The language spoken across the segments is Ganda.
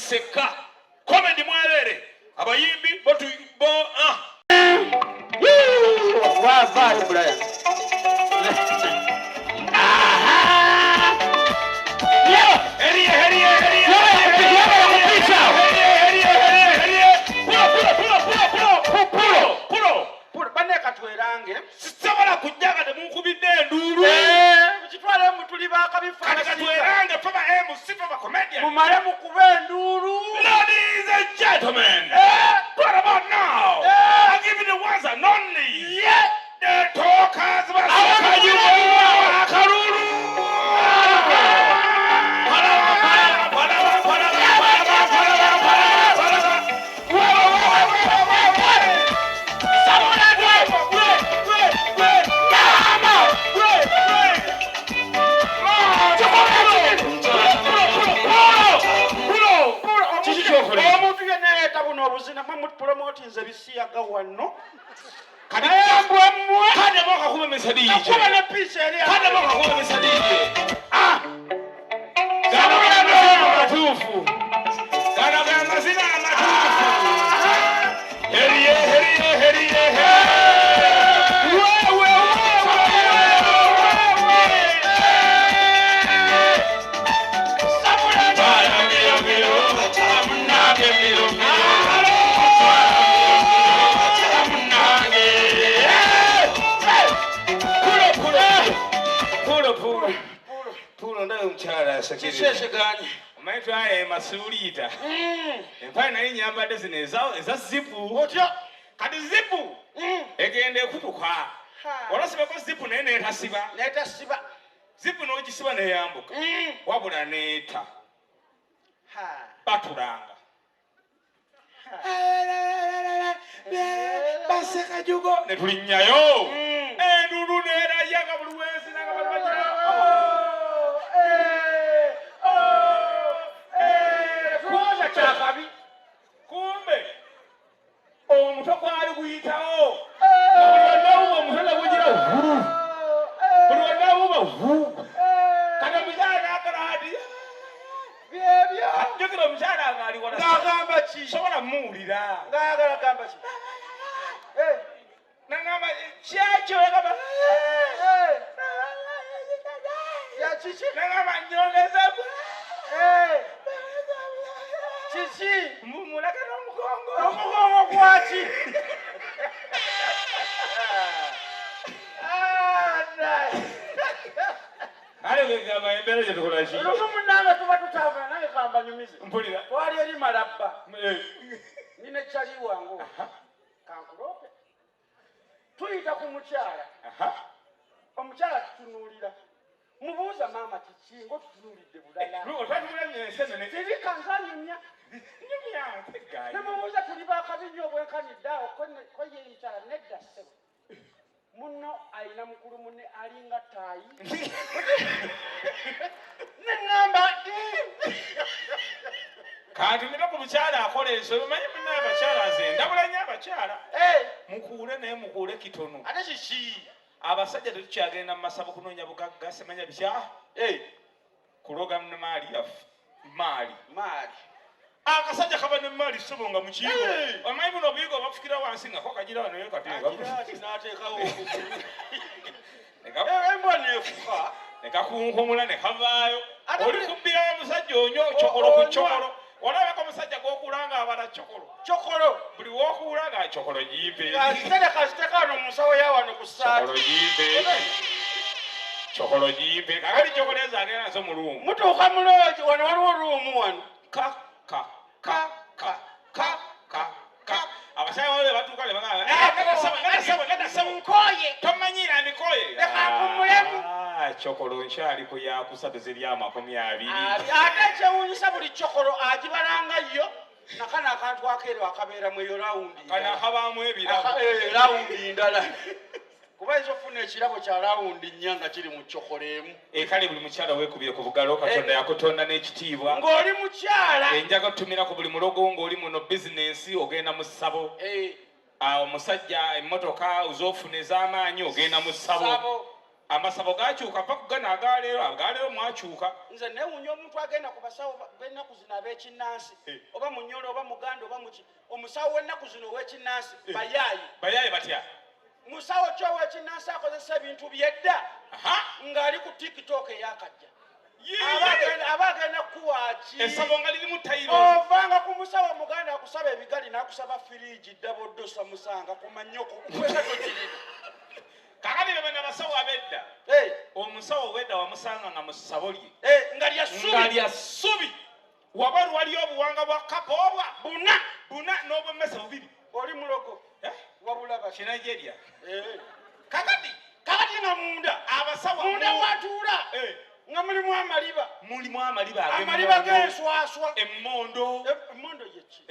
seka comedy mwelere abayimbi bo wa vai Brian katwerange sisobola kujjaga temunkubidde enduulu kitwale mutuli bakabifaananyi katwerange faba sifa ba comedian mumale mukube enduulu. Ladies and gentlemen, what about now? I give you the ones and only the talkers obuzina mwe promote nze bisiyaga wano kayambwe mwe kade moka kuba mesadije kuba ne piece eri kade moka kuba mesadije gana matufu gana mazina matufu heriye Kishesheganye omuntu aye masuulita empale naye nyambadde zino eza zipu otya kati zipu egenda ekutuka olwasibako zipu naye neetasiba zipu n'ogisiba neyambuka wabula neeta batulanga basekajugo netulinnyayo endulu neerayaga buli wensi nagabalibajira chakabi kumbe omuto kwali kuyitawo omutola kugira vuru kata mujana akaradi byebyo jukira mujana agali wala ngagamba ki sobola muwulira ngagala gamba ki nangamba kyacho ngamba ya chichi nangamba nyongeza chichi mulaka n'omugongo gwaki ale ngegamba embeera gye tukola ki munange tuba tutambula nange kamba nyumize mpulira twali eri malabba nina ekyali wange kankulope tuyita ku mukyala omukyala tutunuulira mubuuza maama kiki ngaotutunuulidde bulala tiri kanzanyumya nemubuuza tuli bakabinyo obwenkanidde awo ko yeyikyala nedda ssebo muno alina mukulu munne alinga taayi neŋŋamba kantumira ku mukyala akola ensobi manyi munna abakyala nze ndabula nnyo abakyala mukuule naye mukuule kitono ate kiki abasajja tetukyagenda mu masabo kunoonya bugagga semanya bikya kuloga maali yaffe maali akasajja kaba ne maali ssebo nga mukiigo omanyi buno obuyigo obafukira wansi nga ko kagira wano nateekawo embwa neefuka nekakunkumula ne kavaayo oli kubbira omusajja onyo kyokolo ku kyokolo olabako omusajja gwokulanga abala kyokolo buli wokuulanga kyokolo jimpe kasitekaano musawo yawano ku kyokolo jimpe kakati kyokolo ezo agenda nazo mu luumu mutuuka muloogi wano waliwo oluumu wano abasaya wale batuuka ne bagamba nkoye tomanyira mikoye lekakumulemu kyokolo nkyali ku yakusatu ziri 20 ate kyewunyisa buli kyokolo agibalanga yo nakana akantu akeero akabeeramu eyo lawundi kana akabaamu ebirabo lawundi ndala kuba ezo ofuna ekirabo kya lawundi nnya nga kiri mu kyokolo emu kale buli mukyala weekubire ku bugalo katonda yakutonda n'ekitiibwa ng'oli mukyala enjaga otumira ku buli mulogo ng'oli muno bizinensi ogenda mu ssabo omusajja emmotoka ozoofuna ez'amaanyi ogenda mu ssabo amasabo gakyuka paka gana agaleero mwakyuka nze newunya omuntu agenda ku basawo b'ennaku zino ab'ekinnansi oba munyolo oba muganda oba muki omusawo w'ennaku zino ow'ekinnansi bayaayi batya musawo ki ow'ekinnansi akozesa ebintu byedda ng'ali ku tiktok eyakajja aba agenda kukuwaaki essabo nga lirimu tayiro ovanga ku musawo muganda akusaba ebigali n'akusaba firiigi ddaboddosa musanga ku manyoko kakati bebena basawo abedda omusawo wedda wamusanga nga mu ssabo lye nga lya ssubi waba lwaliyo obuwanga bwa kapa obwa buna n'obwemmese bubiri oli mulogo wabulaba kinajerya kakati nga munda abasawo munda watuula nga mulimu amaliba g'enswaswa emmondo yeki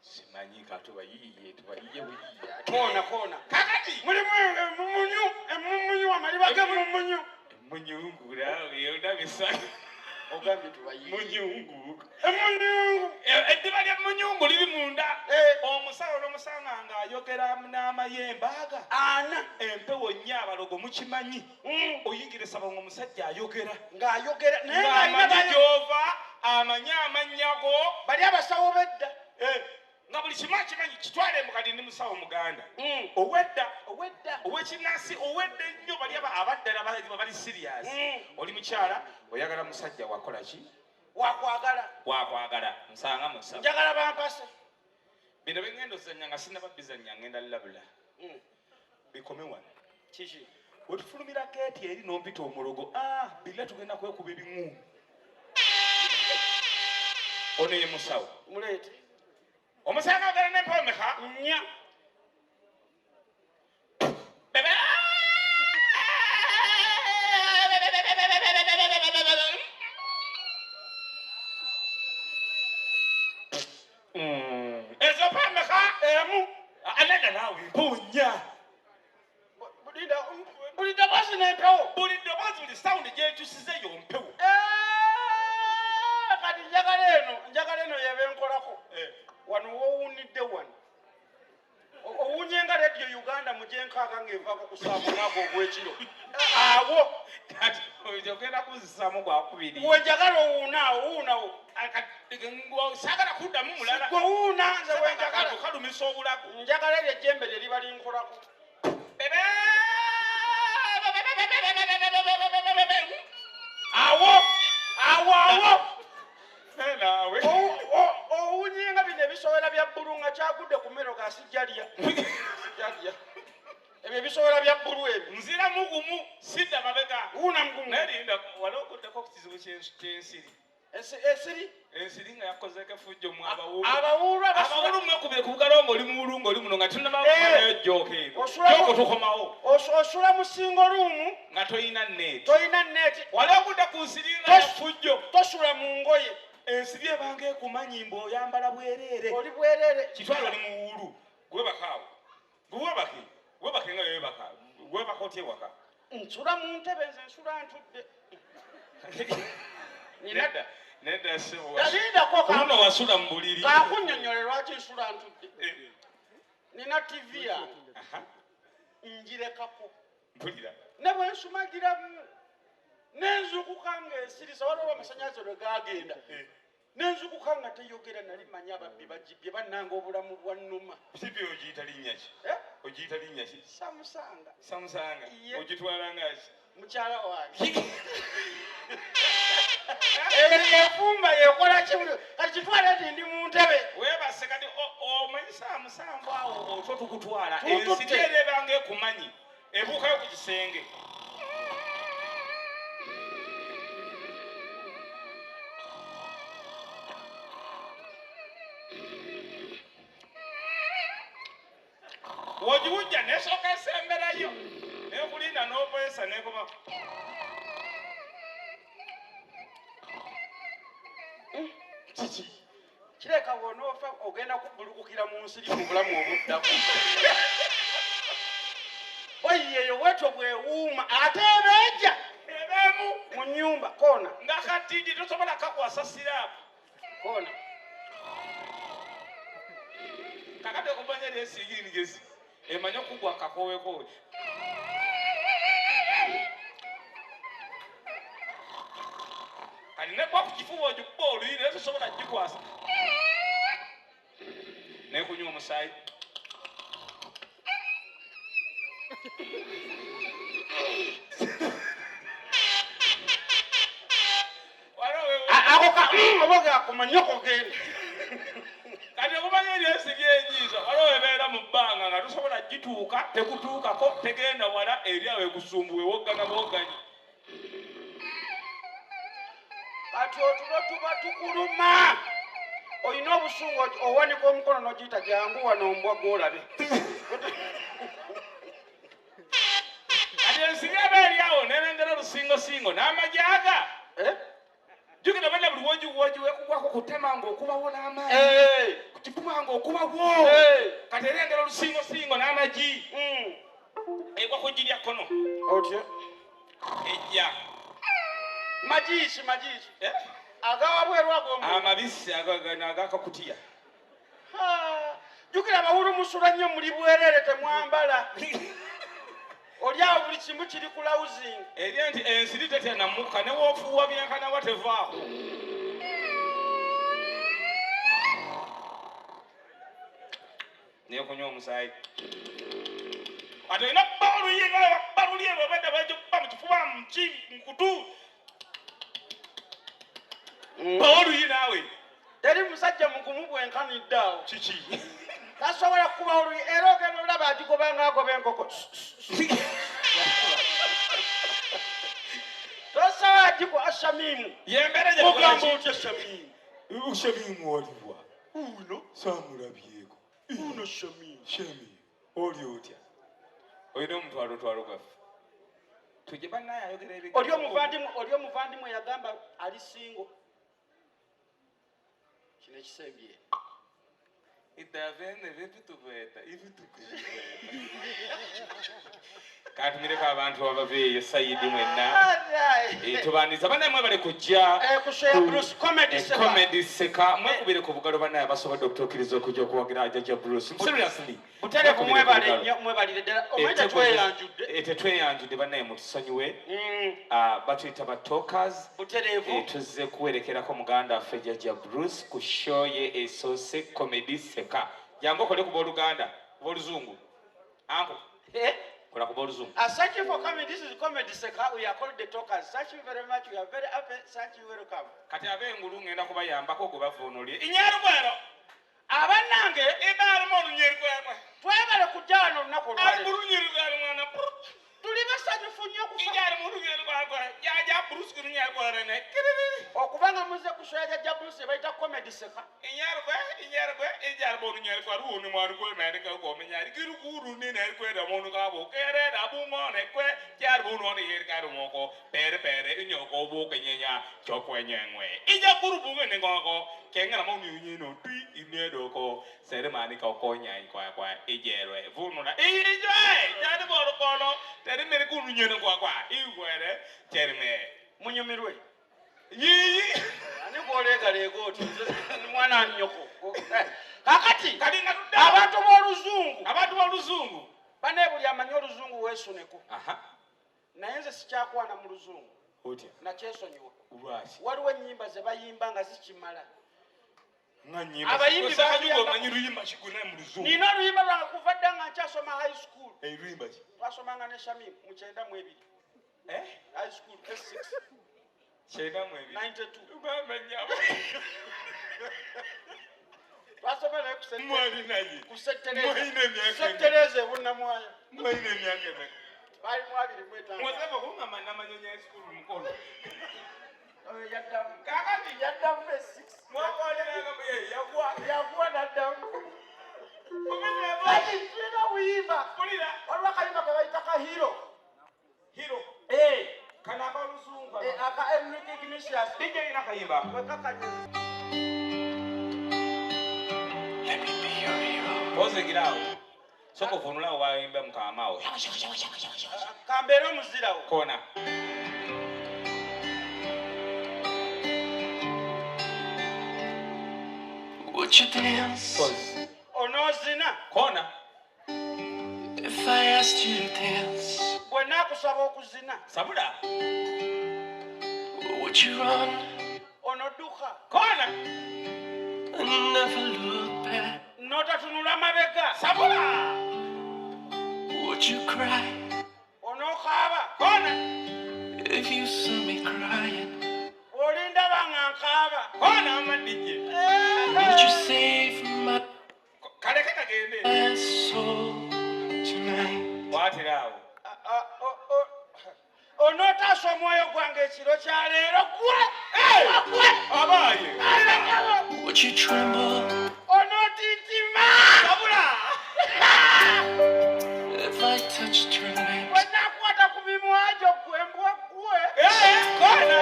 simanyi katubayiye koona kakati mulimu emumunyu amaliba g'emumunyu emunyungula yonabisa ogambye tubayiye munyungu emunyungu eddiba lya munyungu liri munda omusawo n'omusanga ng'ayogera n'amayembe aga empewo nnyo abalogo mukimanyi oyingira essabo ng'omusajja ayogera ng'amanyi gy'ova amanyi amannya go bali abasawo bedda nga buli kimu akimanyi kitwale mukati ndi musawo muganda owedda ow'ekinnansi owedda ennyo bali abaddala bali sirias oli mukyala oyagala musajja wakola ki wakwagala nsanga musa njagala bampase bino bengenda ozanya nga sinaba bizanya ngenda labula bikome wano kiki wetufulumira geeti eri n'ompita omulogo billa tugenda kwekuba ebiŋuunu ono ye musawo muleete omusanga agala n'empewo meka nya ezo pameka emu anega naawe mpunya buli ddoboozi n'empewo buli ddoboozi buli sawundi gyekyusiza eyo mpewo kati njagala eno yebenkolako wano wowunidde wano owunye nga rediyo uganda mu gyenkaaga ng'evaako ku saa munaago ogw'ekiro awo kati ogenda kuzisaamu gwakubiri wenjagala owuunawo saagala kuddamu mulala gwewuuna nze wenjagala kalumisa obulago njagala eryo ejjembe lye liba linkolako awo naawe owunye nga bino ebisobola bya bbulu nga kyagudde ku mmere gasijjalya ebyo ebisobola bya bbulu ebyo nziramu gumu sidda mabega wuuna mugumu nalinda wali okuddeko ku kizibu ky'ensiri ensiri nga yakozeeko effujjo mu abawulu mwekubire ku bugalo ng'oli muwulu ng'oli muno nga tunnabayo jooka eno jooka tukomawo osula mu singoluumu nga toyina neeti wali okudda ku nsiri nga yafujjo tosula mu ngoye ensiri ebanga ekumanyi mbu oyambala bwereere oli bwereere kitwale oli muwulu gwebakaawo webake nga webaka webaka otya ewaka nsula mu ntebe nze nsula ntudde nedda yalindako wasula mu buliri kakunnyonnyola lwaki nsula ntudde nina tv yange ngirekako mpulira ne bwe nsumagiramu nenzukuka ng'ensirisa waliwo amasannyalaze lwe gagenda nenzukuka nga teyogera nali manyi ababbi bagibye bannanga obulamu bwa nnuma sipi ogiyita linnya ki ogiyita linnya ki samusanga ogitwala ngaki mukyala wange efumba yekola kimuli kati kitwala nti ndi mu ntebe webase kati omanyi samusanvu awo otwo tukutwala ensiri era ebanga ekumanyi ebuukayo ku kisenge wogiwujja nesooka esemberayo nekulinda n'okwesa nekoma kiki kireka bwonoofa ogenda kubulukukira mu nsiri mu bulamu obuddako oyiyeyo bwetyo bwewuuma ate ebeeja ebemu mu nnyumba koona nga katindi tosobola kakwasasiraako koona kakati okumanya nesingiri ngezi emanye okugwa kakowekowe ku kifuba ogikuba oluyina tosobola gikwasa nekunywa omusaayi oboga akumanyoko genda kati okumanya eryesi lyenyiza waliwo ebeera mu bbanga nga tosobola gituuka tekutuukako tegenda wala eri awo ekusumbuwe woggana bwogganyi kati otulo tuba tukuluma olina obusungu owanika omukono n'ogiyita jangu wano ombwa gwolabe kati ensiga eba eri awo nerengera olusingosingo n'amajaga jukira bana buli woji wekugwako kutema ng'okubawo n'amaanyi kukifuba ng'okubawo kati erengera olusingosingo n'amagi egwa kugirya kkono otyo ejja magiki agawa bweru amabisi agakakutiya jukira abawulumusula nnyo muli bwerere temwambala oli awo buli kimu kiri ku lawuzingi eri nti ensiri tetya namukka ne woofuuwa byenkana wa tevaaho naye okunywa omusaayi ate olina balulye babadde bajokuba mu kifuba mukutu baoluyi naawe teri musajja mugumu bwenkanidde awo kiki tasobola kukuba oluyi era ogenda olaba agigobanga agoba enkoko tosobola gikwa shamimu yembeera ogamba otya shamimu shamimu waliwa uno saamulabyeko uno shamimu oli otya olina omutwalotwalo gwaffe tujje bannaye ayogera oli omuvandimwe yagamba ali singo kino ekisembye idavene vetutuveta katumireko abantu abaveeyo sayidi mwenna tubaniza bannaye bali kujja comedy seka mwekubire ku bugalo bannaye basobodde okutuukiriza okujja okuwagira ajaja Bruce seriously butereevu mwebalire ddala omweta tweyanjudde tetweyanjudde bannaye mutusonyiwe batuyita ba TALKSHOWS butereevu tuzze kuwerekerako muganda waffe jaja Bruce ku show ye esoose comedy seka jangu okole kuba oluganda kuba oluzungu anko kola kuba oluzungu thank you for coming. This is comedy seka. We are called the TALKSHOWS. Thank you very much. We are very happy. Thank you. Welcome. kati ab'engulu ngenda kubayambako gwe bavuunulye inyarugwero abanange ebaalimu olunyerugwero twebale kujja wano olunaku ali olwaleero mu lunyerugwero mwana tuli basanyufu nnyo ijali mu lunyerugwero jaja Bruce ku lunyerugwero ne okubanga muze kuswera jajja Bruce bayita comedy seka inyarugwe ijali mu lunyerugwero uno mwana gwe mandika gomenya alikiru kuru ne na kwera monu kabo kere na bungo ne kwe jali buno ne yerikaro moko pere inyoko obuke nyenya chokwenyenywe ija kuru bungo ne ngoko kenga na monu nyino tui inedoko seremani ka okonya kwa ejerwe vunula ijwe jali boro kono tere mere kunu nyeno kwa igwere terme munyumirwe yiyi ani gwolegalega oti mwana nnyoko kakati abantu b'oluzungu bane buli amanyi oluzungu weesuneko naye nze sikyakwana mu luzungu otya nakyesonyiwa lwaki waliwo ennyimba ze bayimba nga zikimala abayimbi bamanyi luyimba kiguna mu luzungu nina oluyimba lwange kuva dda nga nkyasoma high school luyimba ki twasomanga ne shami mu 92 high school S6 92 twasoma naye kusettereze ebunnamwaya mwalina emyaka emeka bali mwabiri mwetanga mwasema kungama namanyonya ya school mukono yaddamu S6 yagwa naddamu tulina buyimba waliwo akayimba ke bayita ka hiro kanaka oluzungu aka Enrique Iglesias DJ ina kayimba ozegira soko funula wayimba mukamawo kambere omuzirawo kona Would you dance onozina kona if I asked you to dance? bwe naakusaba okuzina sabula Or would you run ono Noduka. Kona. and never look back. Notatunula mabega. Sabula. Would you cry Onokaba. Kona. if you saw me crying? Olinda bangankaba. Kona amadije. Would you save my Kale gende. soul tonight? Watirawo. Onotaswa mwoyo gwange ekiro kya leero gwe. Abaye. Would you tremble Onotitima. Sabula. if I touched your lips? Wenakwata ku mimwajo gwembwa gwe. Kona.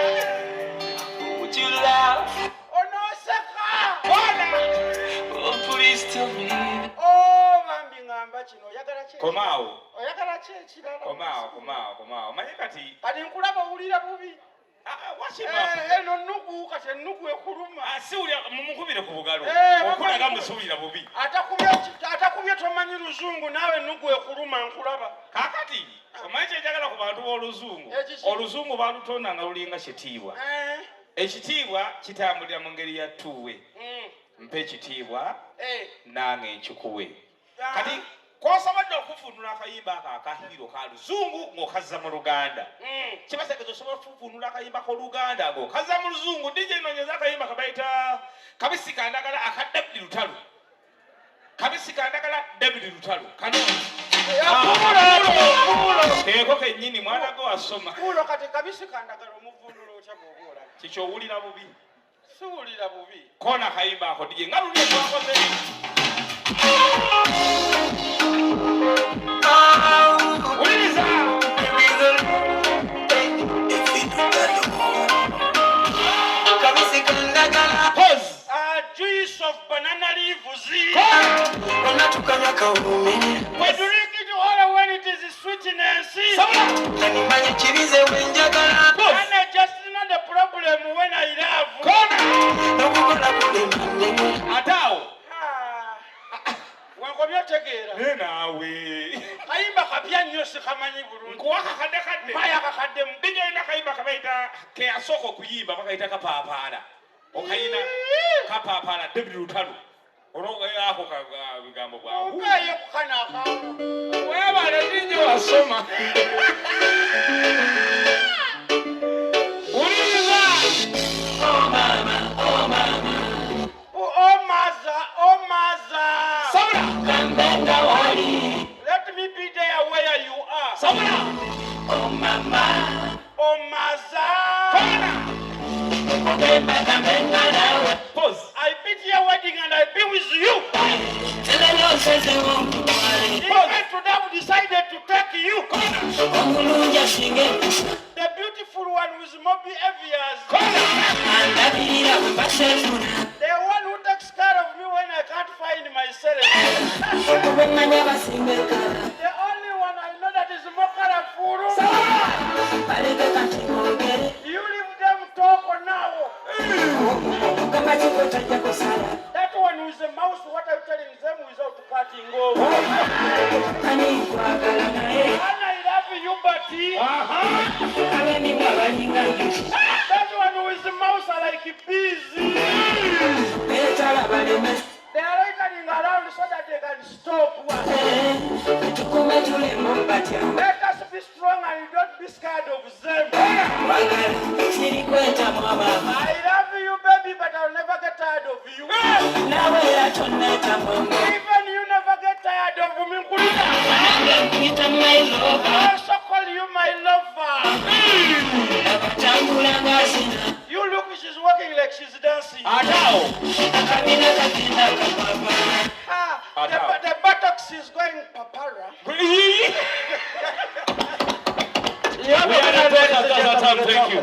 Would you laugh? Onoseka. Kona. Oh, please tell me that. Bambi ngamba kino oyagala ki? Komaawo. Oyagala ki ekirala? Komaawo. Manye kati. Kati nkulaba owulira bubi. Washima. Eno nnugu kati ennugu ekuluma. Asiwulira mumukubire ku bugalo. Okulaga musuulira bubi. Atakubye tomanyi luzungu naawe ennugu ekuluma nkulaba. Kakati. Omanyi kyenjagala ku bantu b'oluzungu. Oluzungu baalutonda nga lulinga kitiibwa. Ekitiibwa kitambulira mu ngeri ya ttuwe. Mpa ekitiibwa nange nkikuwe. Kati kw'osobodde okufunula akayimba ako akahiiro ka luzungu ng'okazza mu luganda. Kibategeeza osobola okufunula akayimba k'oluganda ng'okazza mu luzungu. DJ noonyeza akayimba kabayita kabisi kandagala aka David Lutalo. Kabisi kandagala David Lutalo. Kano. Keeko kennyini mwana gwe wasoma. Kulo kati kabisi kandagala omuvundulo okya bw'obuula. Kiki owulira bubi? Siwulira bubi. Kona kayimba ako DJ nga luli ekwakoze. Wuliriza. Pause. Juice of banana leaves. We drink it all when it is sweetness. And I just know the problem when I love. Atao. Wankomyotegeera. Naawe. Kayimba kapya nnyo sikamanyi bulungi. Nkuwaka kadde. Mpaya kakaddemu. Bijayina kayimba kabayita ke asooka okuyimba bakayita kapaapaala. Okayina kapaapaala David Lutalo. Olw'ako bigambo bwawe. Ompayo kukana akamu. Weebale DJ wasoma. Wuliriza. Oh mama. Oh maza. Sabula. Let me be there where you are. Sabula. Oh mama. Oh maza. Pause. I be to your wedding and I be with you. Tell the Lord says they won't be If I today have decided to take you. The beautiful one with more behaviors. The one who takes care of me when I can't find myself. The only one I know that is more colorful. You leave them talk now. That one with the mouse, what I'm telling them without cutting over. And I love you, Betty. That one with the mouse are like busy. They are loitering around so that they can stop. Let us be strong and don't be scared of them. I love you, baby, but I'll never get tired of you. Even you never get tired of me. I also call you my lover. You look, she's walking like she's dancing. Atao. The buttocks is going papara. We are not done at that time. Thank you.